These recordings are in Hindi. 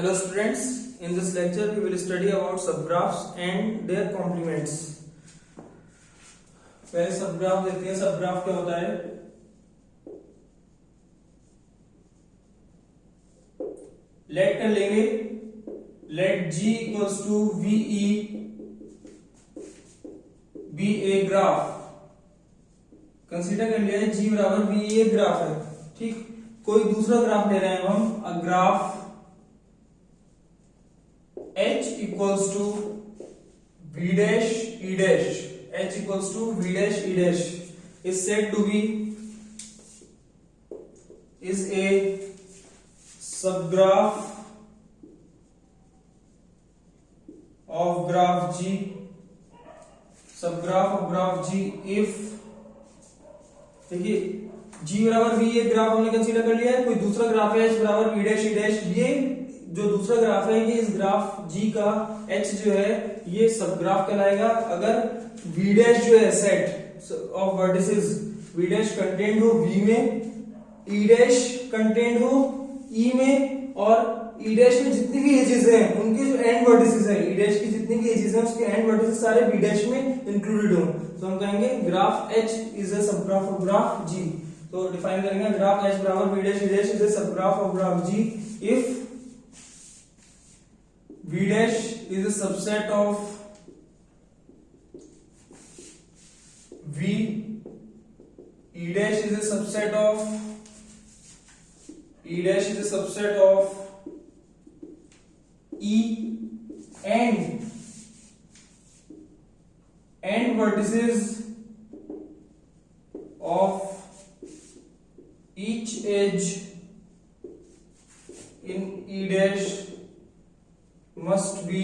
Hello students, in this lecture we will study about subgraphs and their complements. पहले सबग्राफ देखते हैं. सबग्राफ क्या होता है? लेट कर लेंगे. Let G equals to VE be a graph. Consider कर लिया है G बराबर VE एक ग्राफ है. ठीक, कोई दूसरा ग्राफ ले रहे हैं हम. A graph H equals to V dash E dash. H equals to V dash E dash is said to be a subgraph of graph G. Subgraph of graph G if, देखिए G बराबर V एक ग्राफ हमने कंसीडर कर लिया है. कोई दूसरा ग्राफ है H बराबर V dash E dash. ये जो दूसरा ग्राफ है ये इस ग्राफ G का H जो है ये सब ग्राफ कहलाएगा अगर V डैश जो है set of vertices V dash content हो V में, E डैश कंटेंट हो E में और E डैश में जितनी भी एजेस हैं उनके जो एंड वर्टिसेस हैं E डैश की जितनी भी एजेस हैं उसके एंड वर्टिसेस सारे V डैश में इंक्लूडेड हो. तो हम कहेंगे graph H is a subgraph of graph G. तो डिफाइन करेंगे ग्राफ H बराबर V dash E dash is a subgraph of graph G if V dash is a subset of V, E dash is a subset of E dash is a subset of E and vertices of each edge in E dash must be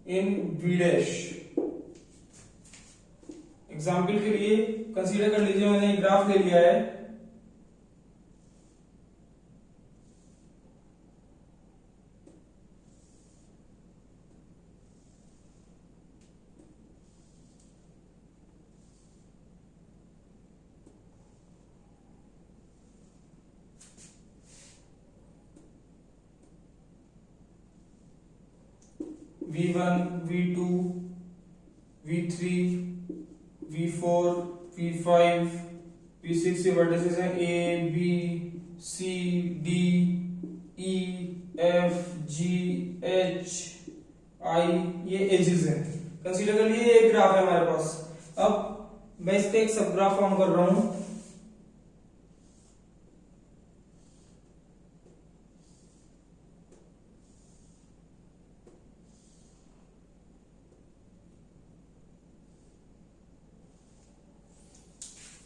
in V dash. Example के लिए कंसीडर कर लीजिए मैंने एक ग्राफ ले लिया है. V1, V2, V3, V4, V5, V6 ये वर्टिसेस हैं A, B, C, D, E, F, G, H, I ये एजेस हैं. कंसीडर कर लिए एक ग्राफ है हमारे पास. अब मैं इसका एक सब ग्राफ फॉर्म कर रहा हूं.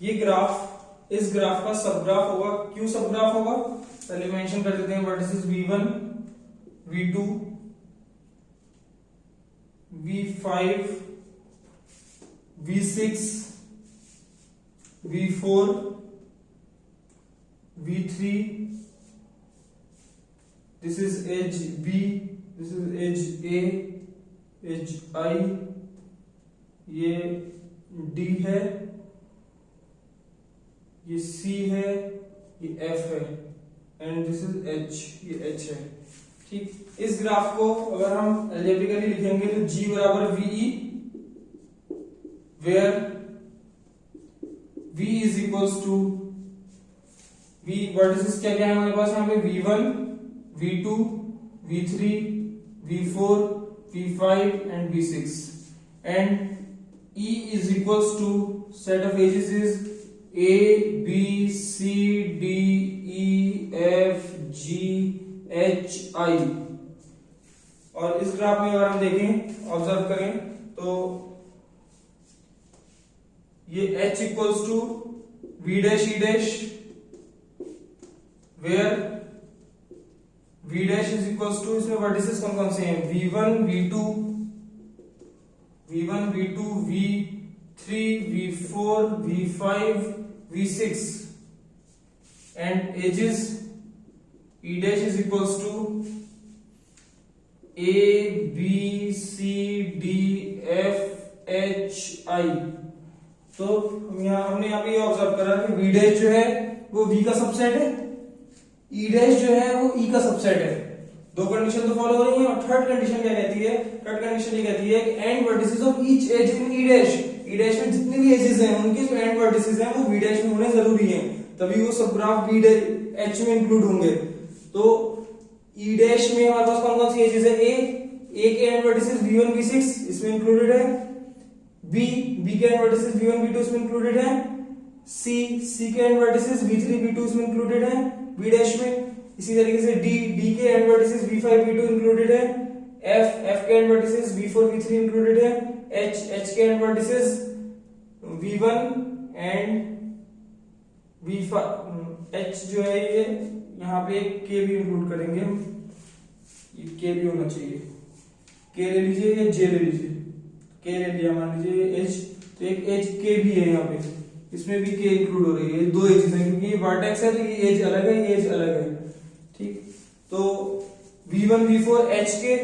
ये ग्राफ इस ग्राफ का सबग्राफ होगा. क्यों सबग्राफ होगा पहले मेंशन कर देते हैं. Vertices V1, V2, V5, V6, V4, V3. This is edge B, this is edge A, edge I, ये D है, ये C है, ये F है एंड दिस इज H, ये H है. ठीक, इस ग्राफ को अगर हम अलजेब्रिकली लिखेंगे तो G बराबर VE where V is equals to V vertices क्या क्या है हमारे पास यहाँ पे V1, V2, V3, V4, V5 and V6 and E is equals to set of edges is A, B, C, D, E, F, G, H, I. और इस ग्राफ में अगर हम देखें ऑब्जर्व करें तो ये H equals to V dash E dash where V dash is equals to इसमें वर्टिसेस कौन कौन से हैं V1, V2, V3, V4, V5, V6 and edges E dash is equals to A, B, C, D, F, H, I. तो हमने यहाँ पे ऑब्जर्व करा कि V डैश जो है वो V का सबसेट है. ई डैश जो है वो ई का सबसेट है। दो कंडीशन तो फॉलो हो रही है, और थर्ड कंडीशन क्या कहती है? थर्ड कंडीशन ये कहती है कि end vertices of each edge in E dash, E dash में जितने भी एजेस हैं उनके जो एंड वर्टिसेस हैं वो वी डैश में होने जरूरी हैं, तभी वो सब ग्राफ वी एच में इंक्लूड होंगे। तो ई डैश में हमारे पास कौन कौन सी एजेस है? ए के एंड वर्टिसेस v1 v6 इसमें इंक्लूडेड है, बी के एंड वर्टिसेस v1 v2 इसमें इंक्लूडेड है, सी के एंड वर्टिसेस v3 v2 इसमें इंक्लूडेड है वी डैश में। इसी तरीके से डी के and vertices v5 v2 included है, एफ के and vertices v4 v3 included है, एच के and vertices v1 and v5, H जो है ये यहाँ पे एक के भी इंक्लूड करेंगे हम, ये के भी होना चाहिए, के ले लीजिए या जे ले लीजिए, के ले लिया मान लीजिए एच, तो एक एज के भी है यहाँ पे, इसमें भी के इंक्लूड हो रही है, दो एजेस हैं क्योंकि ये वर्टेक्स है तो ये एज अलग है, ये एज अलग है, ठीक। तो v1 v4 एच के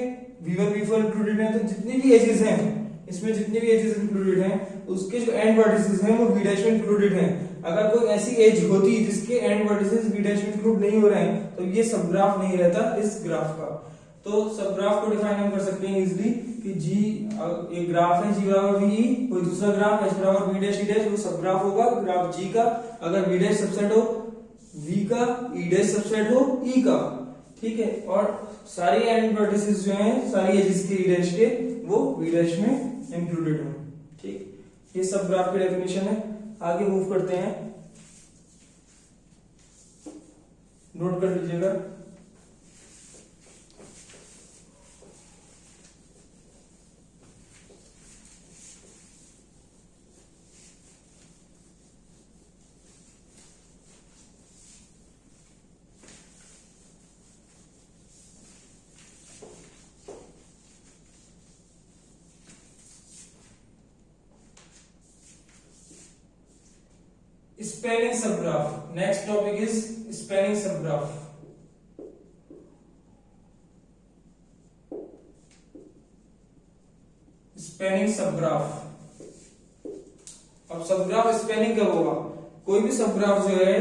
v1 v4 इंक्लूडेड है, तो जितनी भी एजेस हैं इसमें, जितनी भी एजेस इंक्लूडेड हैं उसके जो एंड वर्टिसेस हैं वो वी डैश में इंक्लूडेड हैं। अगर कोई ऐसी एज होती जिसके एंड वर्टिसेस वी डैश में इंक्लूड नहीं हो रहे हैं तो ये सब ग्राफ नहीं रहता इस ग्राफ का। तो सब ग्राफ को डिफाइन हम कर सकते हैं इजीली कि जी एक ग्राफ है जी बराबर वी, कोई दूसरा ग्राफ एच बराबर वी डैश ई डैश, वो सब ग्राफ होगा ग्राफ जी का अगर वी डैश सबसेट हो वी का, ई डैश सबसेट हो ई का, ठीक है। और सारी एंड वर्टिसेस जो हैं सारी एजेस के ई डैश के वो वी डैश में इंक्लूडेड हो, ठीक। ये सब ग्राफ की डेफिनेशन है। आगे मूव करते हैं, नोट कर लीजिएगा। Spanning subgraph. Next topic is spanning subgraph. Spanning subgraph. अब सबग्राफ स्पेनिंग कब होगा? कोई भी सबग्राफ जो है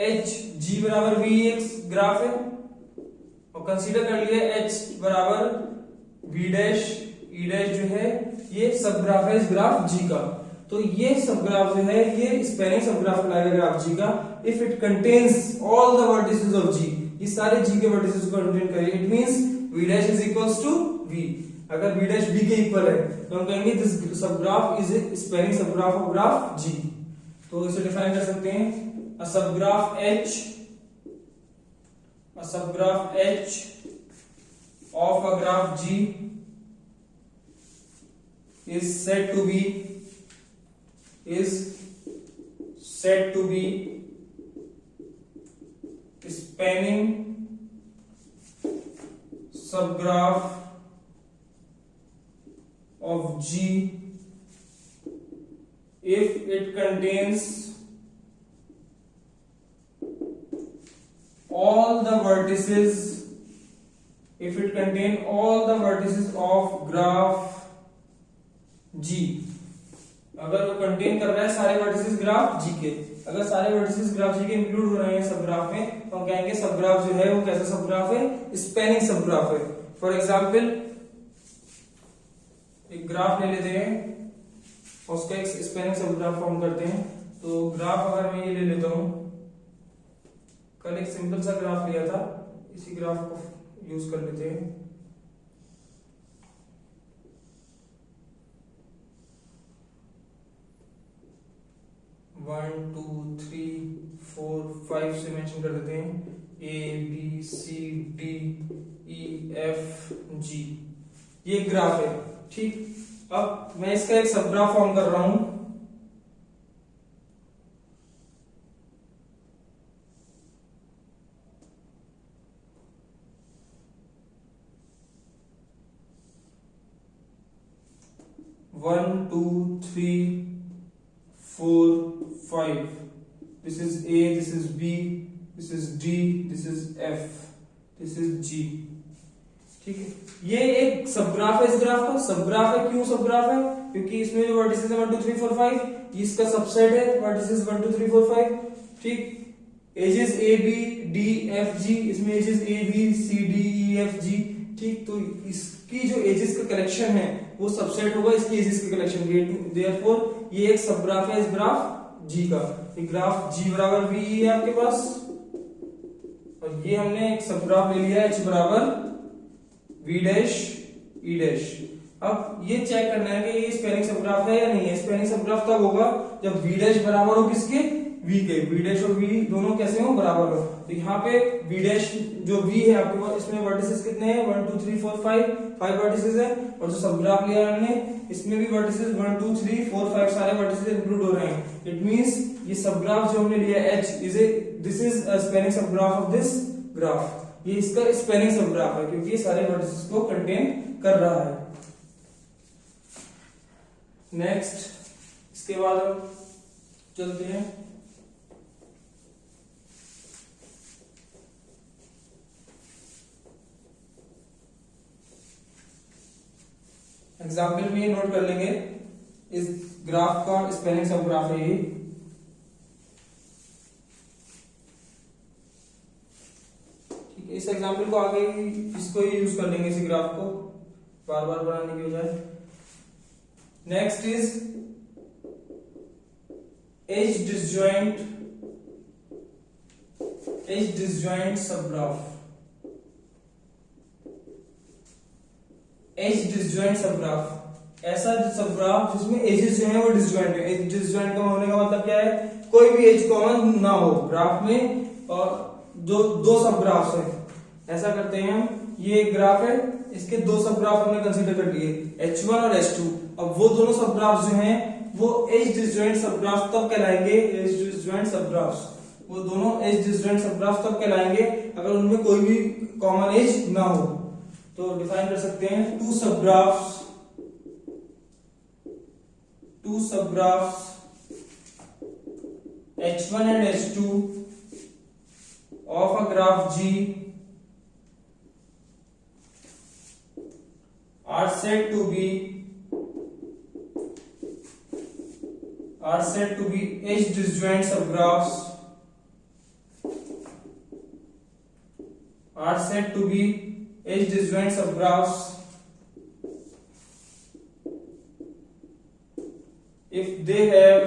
एच जी बराबर वी एक ग्राफ है और कंसीडर कर लिया एच बराबर वी डैश ई डैश जो है ये सबग्राफ है इस ग्राफ जी का। तो ये सबग्राफ जो है ये स्पेनिंग सबग्राफ कहलाएगा ग्राफ जी का if it contains all the vertices of G, ये सारे जी के वर्टिसेस को कंटेन करे। It means v dash is equals to v। अगर v डैश v के इक्वल है तो हम कहेंगे this subgraph is a spanning subgraph of graph G. तो इसे डिफाइन कर सकते हैं a subgraph h of a graph g is said to be spanning subgraph of G if it contains all the vertices of graph G। अगर वो कंटेन कर रहा है सारे वर्टिसेस ग्राफ जी के, अगर सारे वर्टिसेस ग्राफ जी के इंक्लूड हो रहे हैं सब ग्राफ में तो हम कहेंगे सब ग्राफ जो है वो कैसा सब ग्राफ है? स्पेनिंग सब ग्राफ है। फॉर एग्जांपल एक ग्राफ ले लेते हैं और उसका एक स्पेनिंग सब ग्राफ फॉर्म करते हैं। तो ग्राफ अगर मैं ये ले लेता हूं, कल एक सिंपल सा ग्राफ लिया था, इसी ग्राफ को यूज कर लेते हैं। One two three four five से मेंशन कर देते हैं, A B C D E F G, ये ग्राफ है, ठीक। अब मैं इसका एक सब ग्राफ फॉर्म कर रहा हूं। One two three 4 5, this is A, this is B, this is D, this is F, this is G, ठीक है। ये एक सबग्राफ है इस ग्राफ का। सबग्राफ है, क्यों सबग्राफ है? क्योंकि इसमें जो वर्टिसेस है 1 2 3 4 5 इसका सबसेट है वर्टिसेस 1 2 3 4 5, ठीक। Edges A B D F G, इसमें edges A B C D E F G, ठीक। तो इसकी जो एजेस का कलेक्शन है वो सबसेट होगा इसकी एजेस के कलेक्शन के, देयरफॉर ये एक सब ग्राफ है इस ग्राफ जी का। ग्राफ जी बराबर वी है आपके पास, और ये हमने एक सब ग्राफ ले लिया एच बराबर वी डैश ई डैश। अब ये चेक करना है कि ये स्पेनिंग सब ग्राफ है या नहीं है। स्पेनिंग सब ग्राफ तब होगा जब वी डैश बराबर हो किसके, वी के। वी डैश और वी दोनों कैसे हो, बराबर हो। तो यहाँ पे वी डैश जो वी है आपके पास, इसमें वर्टिसेस कितने हैं, 1 2 3 4 5 वर्टिसेस है। और जो सब ग्राफ लिया हमने इसमें भी वर्टिसेस 1 2 3 4 5 सारे वर्टिसेस इंक्लूड हो रहे हैं। इट मींस ये सब ग्राफ जो हमने लिया H this is a spanning sub graph of this graph. ये इसका स्पेनिंग सब ग्राफ है क्योंकि ये सारे वर्टिसेस को कंटेन कर रहा है। नेक्स्ट, इसके बाद हम चलते हैं एग्जाम्पल में, नोट कर लेंगे इस ग्राफ का स्पेलिंग सब ग्राफ है ये। ठीक है, इस एग्जाम्पल को आगे इसको ही यूज कर लेंगे, इसी ग्राफ को बार बार बनाने की बजाय। Next is edge disjoint sub graph. Edge disjoint sub graph, ऐसा सब ग्राफ जिसमें एजेस जो है वो डिसजॉइंट है। एज डिसजॉइंट का होने का मतलब क्या है, कोई भी एज कॉमन ना हो ग्राफ में, और जो दो सब ग्राफ्स है। ऐसा करते हैं हम, ये एक ग्राफ है, इसके दो सब ग्राफ हमने कंसीडर कर लिए H1 और H2। अब वो दोनों सब ग्राफ्स जो हैं वो एज डिसजॉइंट सब ग्राफ तब कहलाएंगे, एज डिसजॉइंट सब ग्राफ्स, वो दोनों एज डिसजॉइंट सब ग्राफ तब कहलाएंगे अगर उनमें कोई भी कॉमन एज ना हो। तो डिफाइन कर सकते हैं to sub graphs H1 and H2 of a graph G are said to be edge disjoint subgraphs, are said to be edge disjoint subgraphs if they have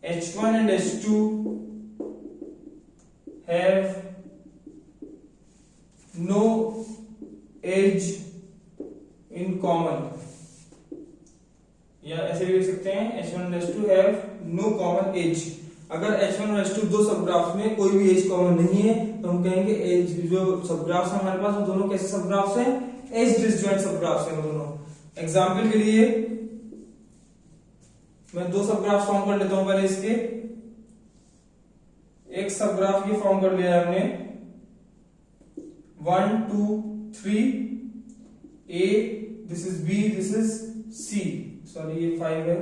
H1 and H2 have no edge in common, या ऐसे भी लिख सकते हैं H1 and H2 have no common edge। अगर H1 और H2 दो सब ग्राफ्स में कोई भी एज कॉमन नहीं है तो हम कहेंगे एज, जो सब ग्राफ्स हैं हमारे पास वो दोनों कैसे सब ग्राफ्स हैं, एज डिसजॉइंट सब ग्राफ्स हैं दोनों। एग्जांपल के लिए मैं दो सब ग्राफ फॉर्म कर लेता हूं। पहले इसके एक सब ग्राफ ये फॉर्म कर लिया है हमने 1 2 3 A, this is B, this is C, sorry ये 5 है।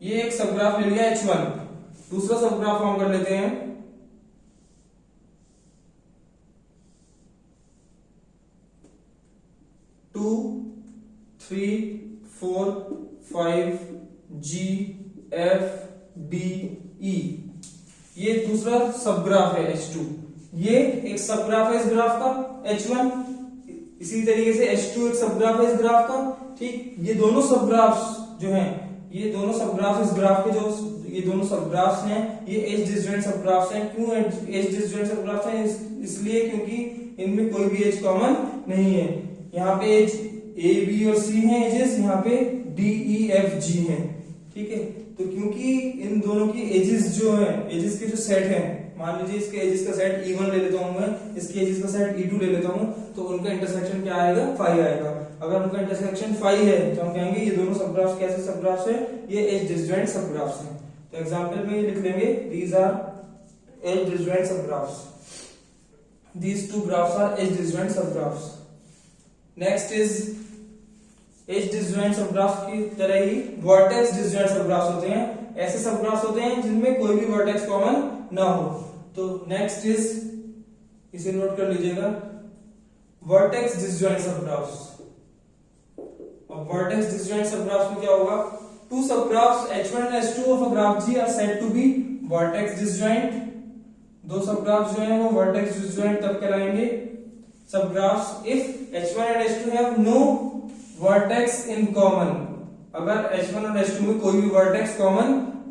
ये एक सब ग्राफ ले लिया H1। दूसरा सब ग्राफ फॉर्म कर लेते हैं 2 3 4 5 G F D E। ये दूसरा सब ग्राफ है H2। ये एक सब ग्राफ है इस ग्राफ का H1, इसी तरीके से H2 एक सब ग्राफ है इस ग्राफ का। ठीक, ये दोनों सब ग्राफ्स जो हैं, ये दोनों सब ग्राफ इस ग्राफ के, जो ये दोनों सब ग्राफ्स हैं ये एज डिसजॉइंट सब ग्राफ्स हैं। क्यों एज डिसजॉइंट सब ग्राफ्स हैं, इसलिए क्योंकि इनमें कोई भी एज कॉमन नहीं है। यहाँ पे एज A B और C हैं एजेस, यहाँ पे D E F G हैं। ठीक है, तो क्योंकि इन दोनों की एजेस जो है, एजेस के जो सेट हैं, मान लीजिए इसके एजेस का सेट E1 ले लेता हूं मैं, इसके एजेस का सेट E2 ले लेता हूं, तो उनका इंटरसेक्शन क्या आएगा, 5 आएगा। अगर उनका इंटरसेक्शन 5 है तो हम कहेंगे ये दोनों सब ग्राफ्स कैसे सब ग्राफ्स हैं, ये एज डिसजॉइंट सब ग्राफ्स हैं। तो एग्जांपल में लिख लेंगे these are edge disjoint sub graphs, these two graphs are edge disjoint sub graphs. Next is edge disjoint sub graphs की तरह ही वर्टेक्स डिसजॉइंट सब ग्राफ्स होते हैं। ऐसे सब ग्राफ्स होते हैं जिनमें कोई भी वर्टेक्स कॉमन ना हो। तो नेक्स्ट इज, इसे नोट कर लीजिएगा, वर्टेक्स डिसजॉइंट सब ग्राफ्स। अब वर्टेक्स डिसजॉइंट सब ग्राफ्स में क्या होगा, two sub graphs H1 and H2 of a graph G are said to be vertex disjoint. दो सब ग्राफ्स जो हैं वो वर्टेक्स डिसजॉइंट तब कहलाएंगे sub graphs if H1 and H2 have no vertex in common. अगर H1 और H2 में कोई भी वर्टेक्स कॉमन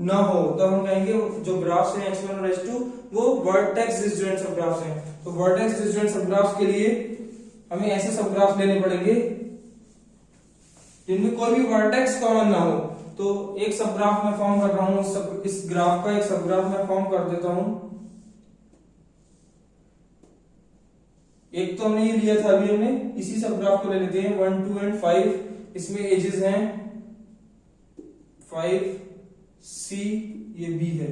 ना हो तो हम कहेंगे जो ग्राफ्स हैं H1 और H2 वो वर्टेक्स डिसजॉइंट सब ग्राफ्स हैं। तो वर्टेक्स डिसजॉइंट सब ग्राफ्स के लिए हमें ऐसे सब ग्राफ्स लेने पड़ेंगे जिनमें कोई भी वर्टेक्स कॉमन ना हो। तो एक सब ग्राफ मैं फॉर्म कर रहा हूं, इस ग्राफ का एक सब ग्राफ मैं फॉर्म कर देता हूं। एक तो हमने ये लिया था, अभी हमने इसी सब ग्राफ को ले लेते हैं 1 2 एंड 5। इसमें एजेस हैं 5 C, ये B है।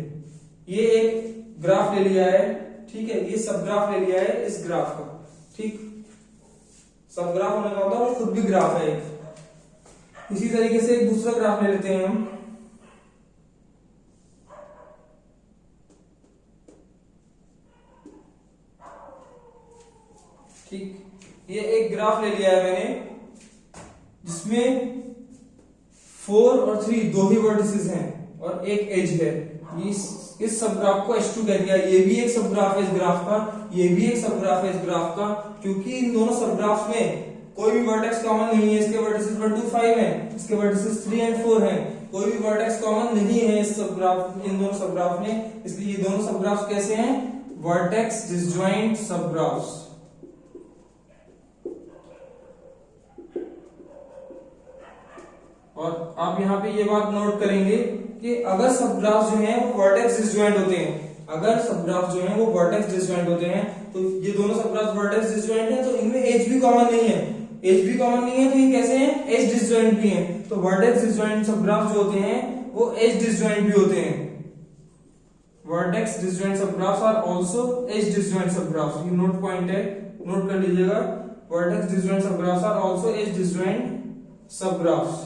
ये एक ग्राफ ले लिया है, ठीक है, ये सब ग्राफ ले लिया है इस ग्राफ का, ठीक। सब ग्राफ होने का होता है वो खुद भी ग्राफ है एक। इसी तरीके से एक दूसरा ग्राफ ले लेते हैं हम, ठीक। ये एक ग्राफ ले लिया है मैंने जिसमें 4 और 3 दो ही वर्टिसेस हैं और एक एज है। इस सब ग्राफ को H2 कह दिया। ये भी एक सब ग्राफ है इस ग्राफ का, ये भी एक सब ग्राफ है इस ग्राफ का, क्योंकि इन दोनों सब ग्राफ्स में कोई भी वर्टेक्स कॉमन नहीं है। इसके वर्टिसेस 1 2 5 हैं, इसके वर्टिसेस 3 एंड 4 हैं। कोई भी वर्टेक्स कॉमन नहीं है इस सब ग्राफ, इन दोनों सब ग्राफ में। इसलिए ये दोनों सब ग्राफ्स कैसे हैं, वर्टेक्स डिसजॉइंट सब ग्राफ्स। और आप यहाँ पे ये बात नोट करेंगे कि अगर सब ग्राफ जो हैं वो वर्टेक्स डिसजॉइंट होते हैं, अगर सब ग्राफ जो हैं वो वर्टेक्स डिसजॉइंट होते हैं, तो ये दोनों सब ग्राफ वर्टेक्स डिसजॉइंट हैं, तो इनमें एज भी कॉमन नहीं है। एज भी कॉमन नहीं है तो ये कैसे हैं, एज डिसजॉइंट भी हैं। तो वर्टेक्स डिसजॉइंट सब ग्राफ जो होते हैं वो एज डिसजॉइंट भी होते हैं। Vertex disjoint sub graphs are also edge disjoint sub graphs. ये नोट पॉइंट है, नोट कर लीजिएगा। Vertex disjoint sub graphs are also edge disjoint sub graphs,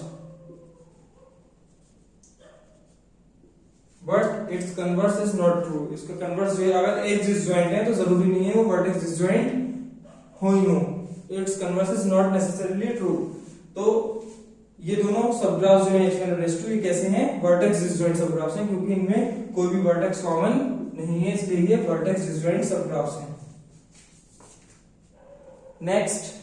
but its converse is not true. इसका कन्वर्स जो है, अगर एज डिसजॉइंट है तो जरूरी नहीं है वो वर्टेक्स डिसजॉइंट हो ही हो। It's converse is not necessarily true. तो ये दोनों सब ग्राफ्स जो है H1 और H2 ये कैसे हैं, वर्टेक्स डिसजॉइंट सब ग्राफ्स हैं, क्योंकि इनमें कोई भी वर्टेक्स कॉमन नहीं है, इसलिए ये वर्टेक्स डिसजॉइंट सब ग्राफ्स हैं। Next,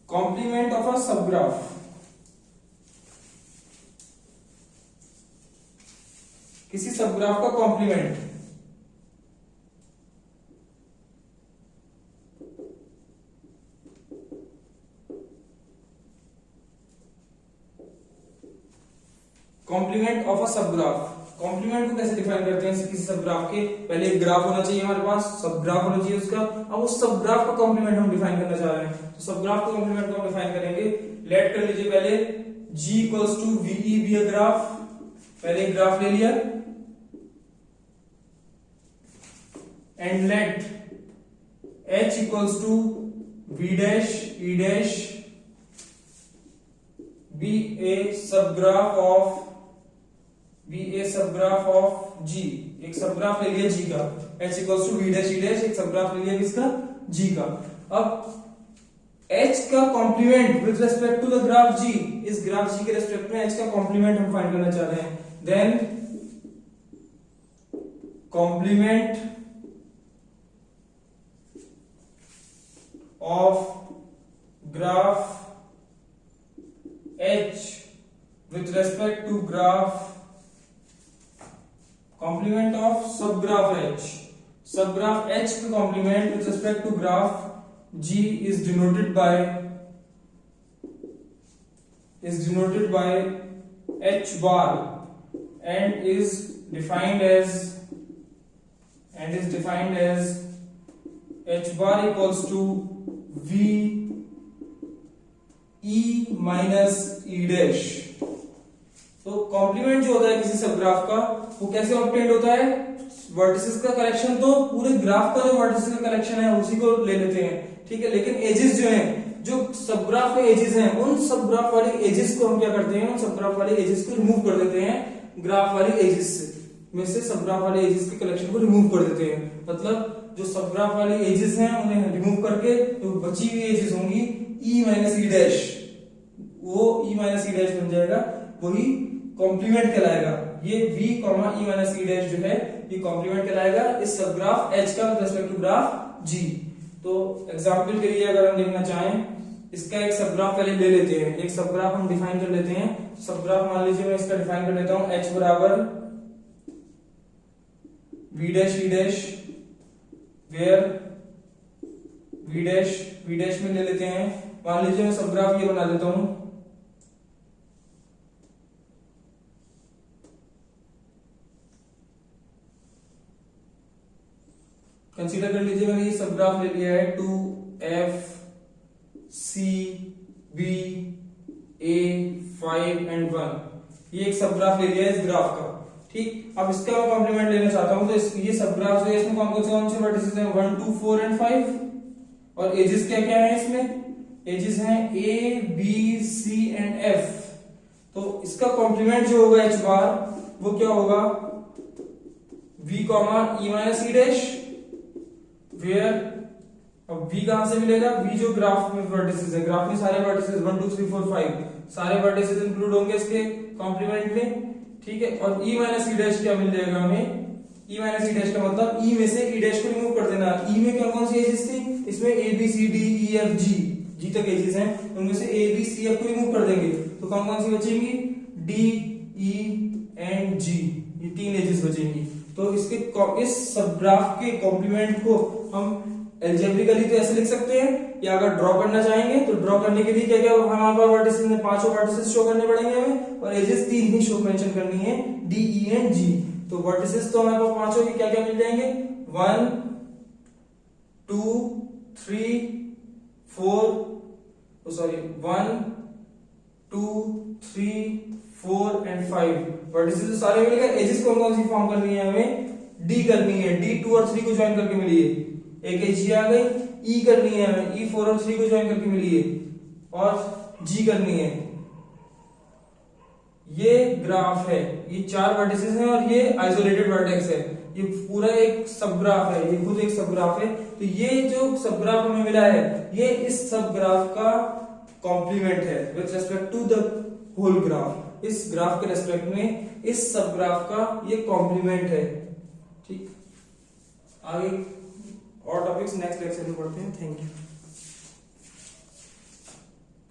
complement of a subgraph. किसी सबग्राफ का complement, complement of a subgraph. Complement को कैसे डिफाइन करते हैं किसी सबग्राफ के, पहले एक ग्राफ होना चाहिए हमारे पास, सबग्राफ होना चाहिए उसका। अब उस सबग्राफ का कॉम्प्लीमेंट हम डिफाइन करना चाह रहे हैं, तो सबग्राफ का कॉम्प्लीमेंट को हम डिफाइन करेंगे। लेट कर लीजिए पहले G equals to VE be a graph. पहले एक ग्राफ ले लिया and let H equals to V dash E dash be a subgraph of G। एक सबग्राफ ले लिया G का, H equals to V dash E dash, एक सबग्राफ ले लिया किसका, G का। अब H का complement with respect to the graph G, इस ग्राफ G के रिस्पेक्ट में H का कॉम्प्लीमेंट हम फाइंड करना चाह रहे हैं। Then complement of graph H with respect to graph, complement of subgraph H, subgraph H का complement with respect to graph G is denoted by H bar and is defined as H bar equals to V E minus E dash। तो कॉम्प्लीमेंट जो होता है किसी सबग्राफ का वो कैसे ऑब्टेन्ड होता है, वर्टिसेस का कलेक्शन, तो पूरे ग्राफ का जो वर्टिसेस का कलेक्शन है उसी को ले लेते हैं, ठीक है। लेकिन एजेस जो हैं जो सब ग्राफ के एजेस हैं उन सब ग्राफ वाले एजेस को हम क्या करते हैं, उन सब ग्राफ वाले एजेस को रिमूव कर देते हैं ग्राफ वाली एजेस में से सब ग्राफ वाले एजेस के कलेक्शन को रिमूव कर देते हैं। मतलब जो सब ग्राफ वाली एजेस हैं उन्हें रिमूव करके जो बची हुई एजेस होंगी ई माइनस ई डैश, वो ई माइनस ई डैश बन जाएगा, वही कॉम्प्लीमेंट कहलाएगा। ये v E minus E dash जो है ये कॉम्प्लीमेंट कहलाएगा इस सब ग्राफ h का with respect to graph g। तो एग्जांपल के लिए अगर हम देखना चाहें, इसका एक सब ग्राफ पहले ले लेते हैं, एक सब ग्राफ हम डिफाइन कर लेते हैं। सब ग्राफ मान लीजिए मैं इसका डिफाइन कर लेता हूं, h बराबर v dash e dash where v dash में ले लेते हैं। मान लीजिए मैं सब ग्राफ ये बना देता हूं, कंसीडर कर लीजिए मैंने ये सब ग्राफ ले लिया है 2 f c b a 5 and 1, ये एक सब ग्राफ ले लिया है इस ग्राफ का। ठीक, अब इसका मैं कॉम्प्लीमेंट लेना चाहता हूं, तो ये सब ग्राफ है, इसमें कौन से वर्टिसेस हैं 1 2 4 एंड 5 और एजेस क्या क्या है, इसमें एजेस हैं a b c and f। तो इसका कॉम्प्लीमेंट जो होगा h बार वो क्या होगा v E minus E dash where, अब v कहां से मिलेगा, v जो ग्राफ में वर्टिसेस है, ग्राफ में सारे वर्टिसेस 1 2 3 4 5 सारे वर्टिसेस इंक्लूड होंगे इसके कॉम्प्लीमेंट में। ठीक है, और e माइनस ई डैश क्या मिल जाएगा हमें, e माइनस ई डैश का मतलब e में से e डैश को रिमूव कर देना। e में कौन सी एजेस थी, इसमें a b c d e f g तक एजेस हैं, उनमें से a b c f को रिमूव कर देंगे तो कौन सी बचेंगी d e एंड g, ये तीन एजेस बचेंगी। तो इसके इस सब ग्राफ के कॉम्प्लीमेंट को हम एल्जेब्रिकली तो ऐसे लिख सकते हैं, या अगर ड्रॉ करना चाहेंगे तो ड्रॉ करने के लिए क्या क्या हमारे पास वर्टिसेस में पांचों वर्टिसेस शो करने पड़ेंगे हमें, और एजेस तीन ही शो मेंशन करनी है डी ई एंड जी। तो वर्टिसेस तो हमारे पास पांचों के क्या क्या मिल जाएंगे 1 2 3 4 सॉरी 1 2 3 4 एंड 5 वर्टिसेस तो सारे मिल गए। एजेस कौन सी फॉर्म करनी है हमें, डी करनी है, डी 2 और 3 को ज्वाइन करके मिली है, एक एज आ गई। ई करनी है हमें, ई 4 और 3 को ज्वाइन करके मिली है, और जी करनी है। ये ग्राफ है, ये चार वर्टिसेस हैं और ये आइसोलेटेड वर्टेक्स है, ये पूरा एक सब ग्राफ है, ये खुद एक सब ग्राफ है। तो ये जो सब ग्राफ हमें मिला है ये इस सब ग्राफ का कॉम्प्लीमेंट है with respect to the whole graph. इस ग्राफ के रेस्पेक्ट में इस सब ग्राफ का ये कॉम्प्लीमेंट है। ठीक, आगे और टॉपिक्स नेक्स्ट लेक्चर में पढ़ते हैं। Thank you.